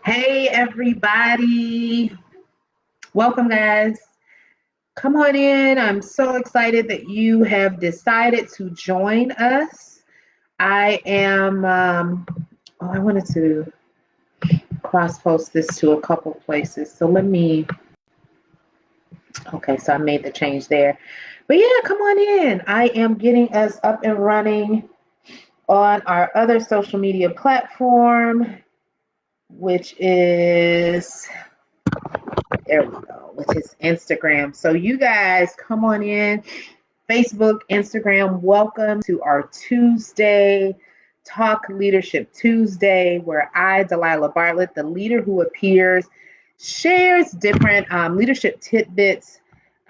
Hey, everybody. Welcome, guys. Come on in. I'm so excited that you have decided to join us. I am, I wanted to cross post this to a couple places. So okay, so I made the change there. But yeah, come on in. I am getting us up and running on our other social media platform, which is there we go, which is Instagram. So you guys come on in. Facebook, Instagram, welcome to our Tuesday Talk Leadership Tuesday, where I, Delilah Bartlett, the leader who appears, shares different leadership tidbits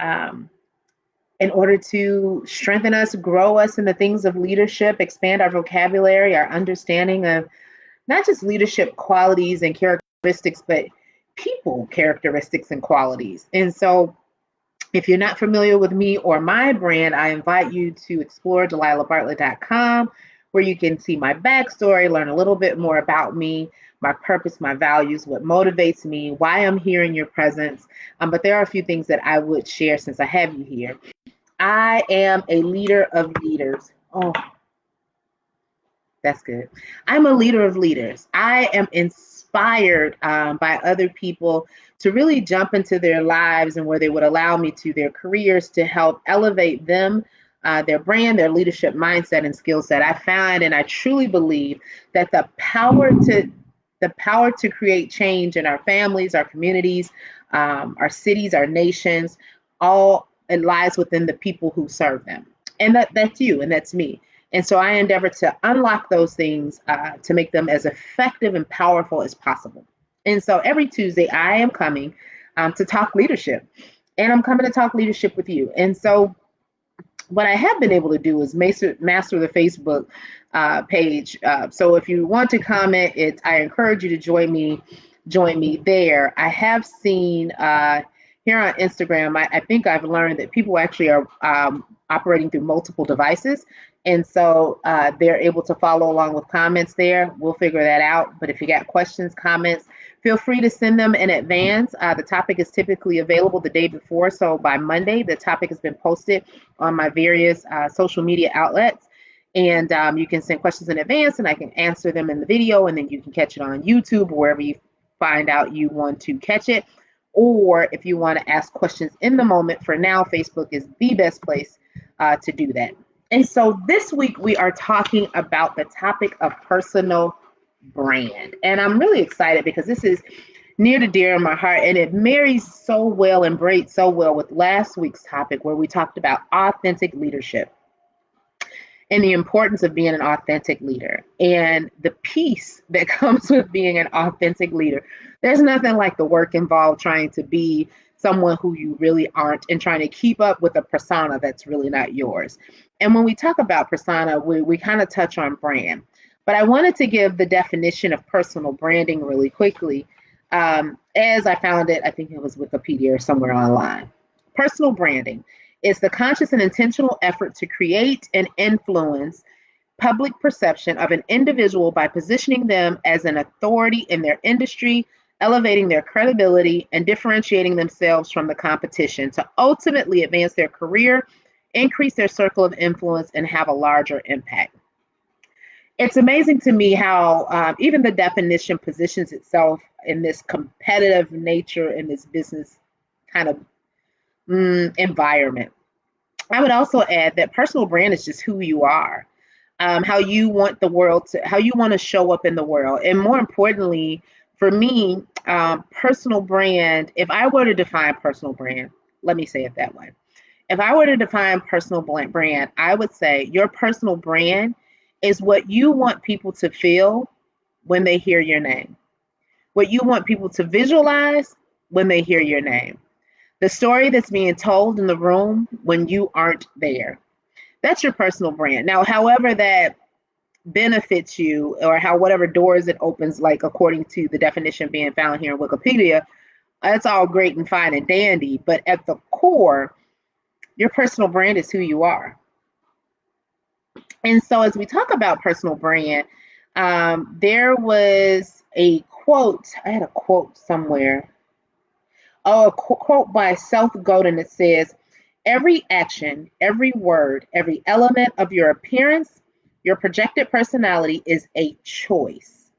um, in order to strengthen us, grow us in the things of leadership, expand our vocabulary, our understanding of not just leadership qualities and characteristics, but people characteristics and qualities. And so, if you're not familiar with me or my brand, I invite you to explore DelilahBartlett.com, where you can see my backstory, learn a little bit more about me, my purpose, my values, what motivates me, why I'm here in your presence. But there are a few things that I would share since I have you here. I am a leader of leaders. Oh, that's good. I'm a leader of leaders. I am inspired by other people to really jump into their lives and where they would allow me to, their careers, to help elevate them, their brand, their leadership mindset and skill set. I find and I truly believe that the power to create change in our families, our communities, our cities, our nations, all it lies within the people who serve them. And that's you and that's me. And so I endeavor to unlock those things to make them as effective and powerful as possible. And so every Tuesday, I am coming to talk leadership. And I'm coming to talk leadership with you. And so what I have been able to do is master the Facebook page. So if you want to comment, I encourage you to join me there. I have seen here on Instagram, I think I've learned that people actually are operating through multiple devices. And so they're able to follow along with comments there. We'll figure that out. But if you got questions, comments, feel free to send them in advance. The topic is typically available the day before. So by Monday, the topic has been posted on my various social media outlets. And you can send questions in advance and I can answer them in the video. And then you can catch it on YouTube or wherever you find out you want to catch it. Or if you want to ask questions in the moment, for now, Facebook is the best place to do that. And so this week we are talking about the topic of personal brand. And I'm really excited because this is near to dear in my heart and it marries so well and braids so well with last week's topic where we talked about authentic leadership and the importance of being an authentic leader and the peace that comes with being an authentic leader. There's nothing like the work involved trying to be someone who you really aren't and trying to keep up with a persona that's really not yours. And when we talk about persona, we kind of touch on brand. But I wanted to give the definition of personal branding really quickly. As I found it, I think it was Wikipedia or somewhere online. Personal branding is the conscious and intentional effort to create and influence public perception of an individual by positioning them as an authority in their industry, elevating their credibility, and differentiating themselves from the competition to ultimately advance their career, increase their circle of influence, and have a larger impact. It's amazing to me how even the definition positions itself in this competitive nature in this business kind of environment. I would also add that personal brand is just who you are, how you want the world to, how you want to show up in the world. And more importantly, for me, personal brand, if I were to define personal brand, let me say it that way. If I were to define personal brand, I would say your personal brand is what you want people to feel when they hear your name, what you want people to visualize when they hear your name, the story that's being told in the room when you aren't there. That's your personal brand. Now, however that benefits you or how whatever doors it opens, like according to the definition being found here in Wikipedia, that's all great and fine and dandy. But at the core, your personal brand is who you are. And so as we talk about personal brand, there was a quote. I had a quote somewhere. Oh, a quote by Seth Godin that says, "Every action, every word, every element of your appearance, your projected personality is a choice.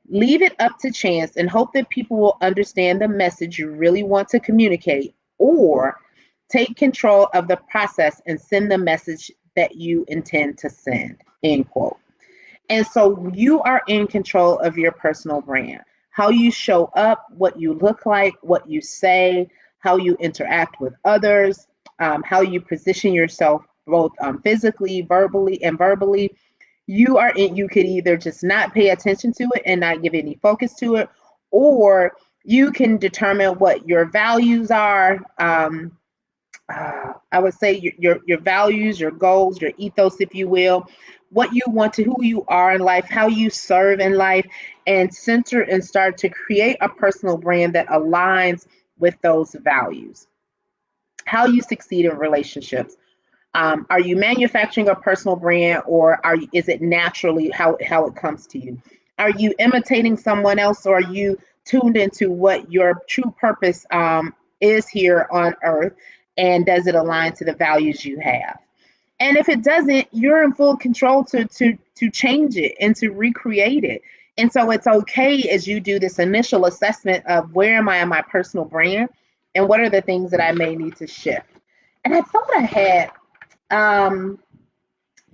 Leave it up to chance and hope that people will understand the message you really want to communicate, or take control of the process and send the message that you intend to send." End quote. And so you are in control of your personal brand. How you show up, what you look like, what you say, how you interact with others, how you position yourself both physically, verbally. You are in, you could either just not pay attention to it and not give any focus to it, or you can determine what your values are. I would say your values, your goals, your ethos, if you will, what you want to, who you are in life, how you serve in life, and center and start to create a personal brand that aligns with those values. How you succeed in relationships. Are you manufacturing a personal brand, or is it naturally how it comes to you? Are you imitating someone else, or are you tuned into what your true purpose is here on earth, and does it align to the values you have? And if it doesn't, you're in full control to change it and to recreate it. And so it's okay as you do this initial assessment of where am I in my personal brand, and what are the things that I may need to shift. And I thought I had um,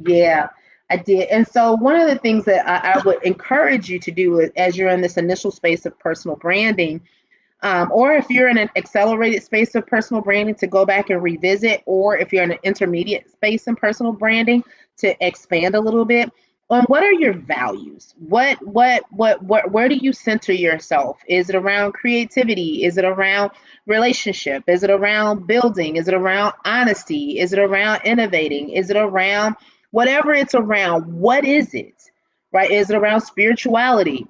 yeah, I did. And so one of the things that I would encourage you to do as you're in this initial space of personal branding, or if you're in an accelerated space of personal branding, to go back and revisit, or if you're in an intermediate space in personal branding, to expand a little bit on what are your values? What, where do you center yourself? Is it around creativity? Is it around relationship? Is it around building? Is it around honesty? Is it around innovating? Is it around whatever it's around? What is it? Right? Is it around spirituality?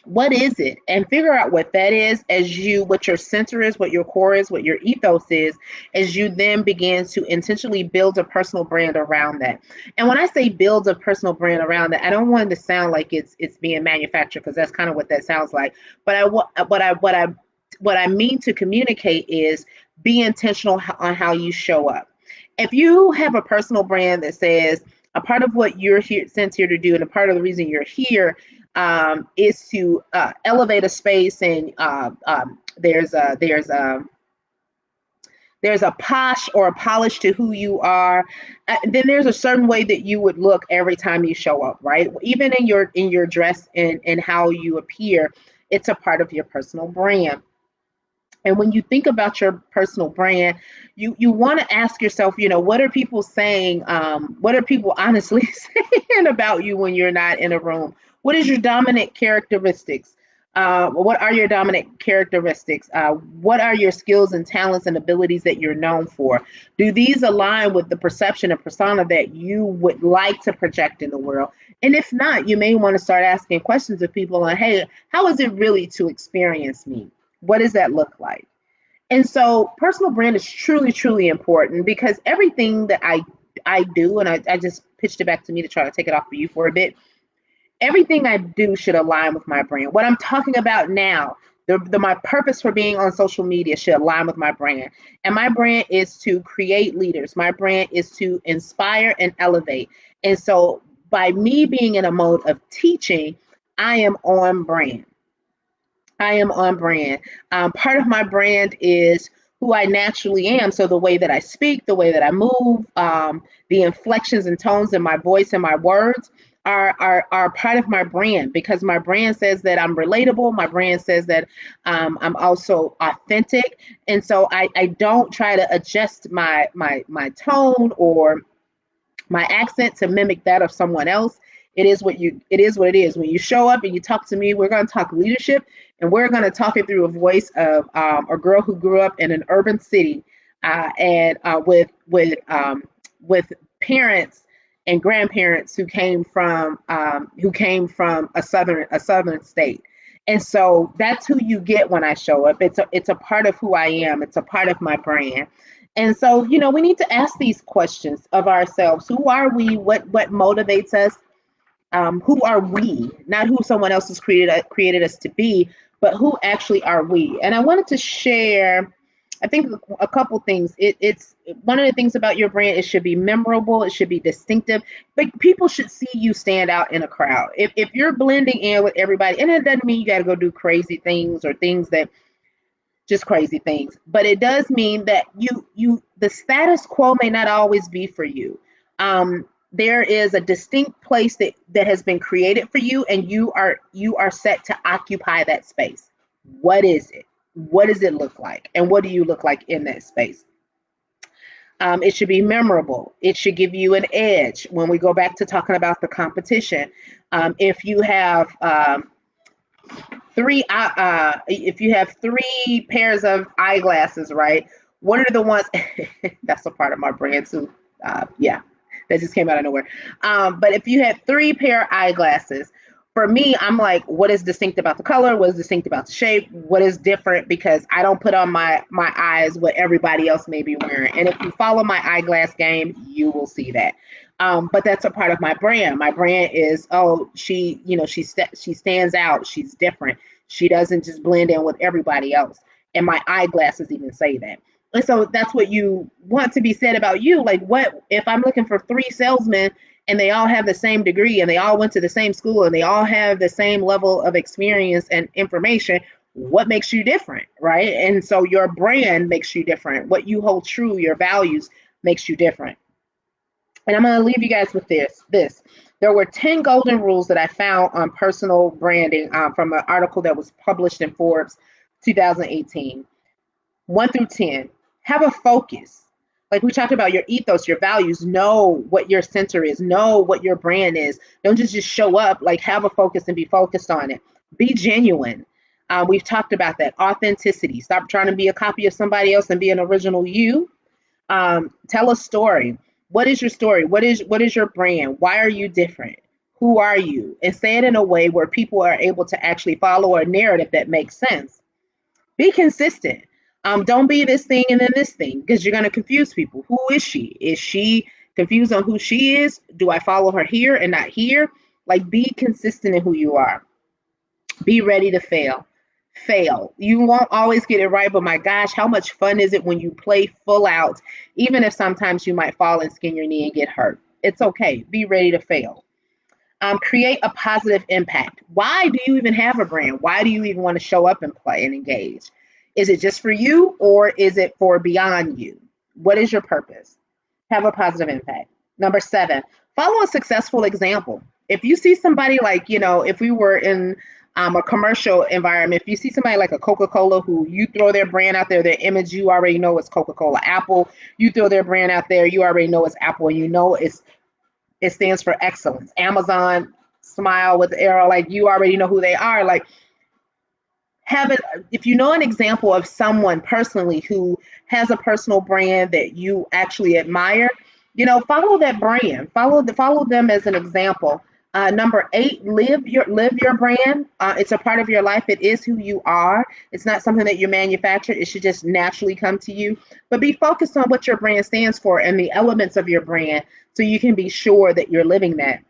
What is it? And figure out what that is, as you, what your center is, what your core is, what your ethos is, as you then begin to intentionally build a personal brand around that. And when I say build a personal brand around that, I don't want it to sound like it's being manufactured, because that's kind of what that sounds like. But what I mean to communicate is, be intentional on how you show up. If you have a personal brand that says, a part of what you're here sent here to do, and a part of the reason you're here, is to elevate a space, and there's a posh or a polish to who you are. Then there's a certain way that you would look every time you show up, right? Even in your dress and how you appear, it's a part of your personal brand. And when you think about your personal brand, you want to ask yourself, what are people saying? What are people honestly saying about you when you're not in a room? What is your dominant characteristics? What are your dominant characteristics? What are your skills and talents and abilities that you're known for? Do these align with the perception and persona that you would like to project in the world? And if not, you may want to start asking questions of people on, hey, how is it really to experience me? What does that look like? And so personal brand is truly, truly important, because everything that I do, and I just pitched it back to me to try to take it off of you for a bit. Everything I do should align with my brand. What I'm talking about now, my purpose for being on social media should align with my brand. And my brand is to create leaders. My brand is to inspire and elevate. And so by me being in a mode of teaching, I am on brand. I am on brand. Part of my brand is who I naturally am. So the way that I speak, the way that I move, the inflections and tones in my voice and my words are part of my brand, because my brand says that I'm relatable. My brand says that I'm also authentic. And so I don't try to adjust my tone or my accent to mimic that of someone else. It is what it is. When you show up and you talk to me, we're going to talk leadership, and we're going to talk it through a voice of a girl who grew up in an urban city, and with parents and grandparents who came from a southern state. And so that's who you get when I show up. It's a part of who I am. It's a part of my brand. And so, we need to ask these questions of ourselves. Who are we? What motivates us? Who are we? Not who someone else has created us to be, but who actually are we? And I wanted to share, I think, a couple things. It's one of the things about your brand. It should be memorable. It should be distinctive. But people should see you stand out in a crowd. If you're blending in with everybody, and it doesn't mean you got to go do crazy things or things that just crazy things, but it does mean that the status quo may not always be for you. There is a distinct place that has been created for you, and you are set to occupy that space. What is it? What does it look like? And what do you look like in that space? It should be memorable. It should give you an edge. When we go back to talking about the competition, if you have if you have three pairs of eyeglasses, right? What are the ones? That's a part of my brand too. Yeah, that just came out of nowhere. But if you had three pair of eyeglasses, for me, I'm like, what is distinct about the color? What is distinct about the shape? What is different? Because I don't put on my eyes what everybody else may be wearing. And if you follow my eyeglass game, you will see that. But that's a part of my brand. My brand is, oh, she stands out. She's different. She doesn't just blend in with everybody else. And my eyeglasses even say that. And so that's what you want to be said about you. Like, what if I'm looking for three salesmen and they all have the same degree and they all went to the same school and they all have the same level of experience and information? What makes you different, right? And so your brand makes you different. What you hold true, your values makes you different. And I'm going to leave you guys with this. There were 10 golden rules that I found on personal branding from an article that was published in Forbes 2018. 1 through 10. Have a focus. Like we talked about, your ethos, your values. Know what your center is. Know what your brand is. Don't just show up. Like, have a focus and be focused on it. Be genuine. We've talked about that. Authenticity. Stop trying to be a copy of somebody else and be an original you. Tell a story. What is your story? What is your brand? Why are you different? Who are you? And say it in a way where people are able to actually follow a narrative that makes sense. Be consistent. Don't be this thing and then this thing, because you're going to confuse people. Who is she? Is she confused on who she is? Do I follow her here and not here? Like, be consistent in who you are. Be ready to fail. Fail. You won't always get it right, but my gosh, how much fun is it when you play full out, even if sometimes you might fall and skin your knee and get hurt? It's okay. Be ready to fail. Create a positive impact. Why do you even have a brand? Why do you even want to show up and play and engage? Is it just for you, or is it for beyond you? What is your purpose? Have a positive impact. Number 7, follow a successful example. If you see somebody like, if we were in a commercial environment, if you see somebody like a Coca-Cola who you throw their brand out there, their image, you already know it's Coca-Cola. Apple, you throw their brand out there, you already know it's Apple, and you know it stands for excellence. Amazon, smile with the arrow, like, you already know who they are. Like, have it. If you know an example of someone personally who has a personal brand that you actually admire, follow that brand. Follow them as an example. Number 8, live your brand. It's a part of your life. It is who you are. It's not something that you manufacture. It should just naturally come to you. But be focused on what your brand stands for and the elements of your brand, so you can be sure that you're living that.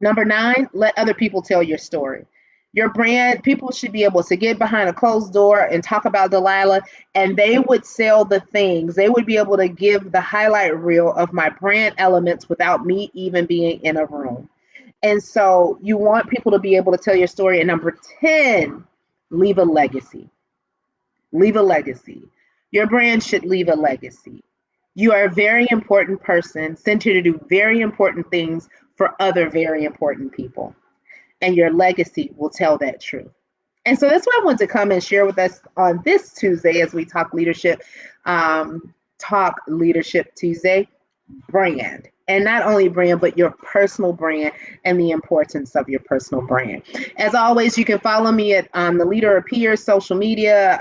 Number 9, let other people tell your story. Your brand, people should be able to get behind a closed door and talk about Delilah, and they would sell the things. They would be able to give the highlight reel of my brand elements without me even being in a room. And so you want people to be able to tell your story. And number 10, leave a legacy. Leave a legacy. Your brand should leave a legacy. You are a very important person, sent here to do very important things for other very important people. And your legacy will tell that truth. And so that's what I want to come and share with us on this Tuesday as we talk leadership. Talk Leadership Tuesday, brand. And not only brand, but your personal brand and the importance of your personal brand. As always, you can follow me at The Leader Appears, social media,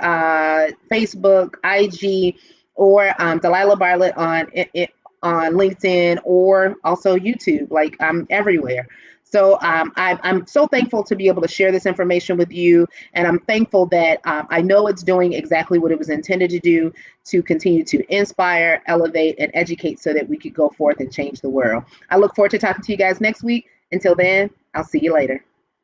Facebook, IG, or Delilah Bartlett on LinkedIn, or also YouTube. Like, I'm everywhere. So I'm so thankful to be able to share this information with you, and I'm thankful that I know it's doing exactly what it was intended to do, to continue to inspire, elevate, and educate so that we could go forth and change the world. I look forward to talking to you guys next week. Until then, I'll see you later.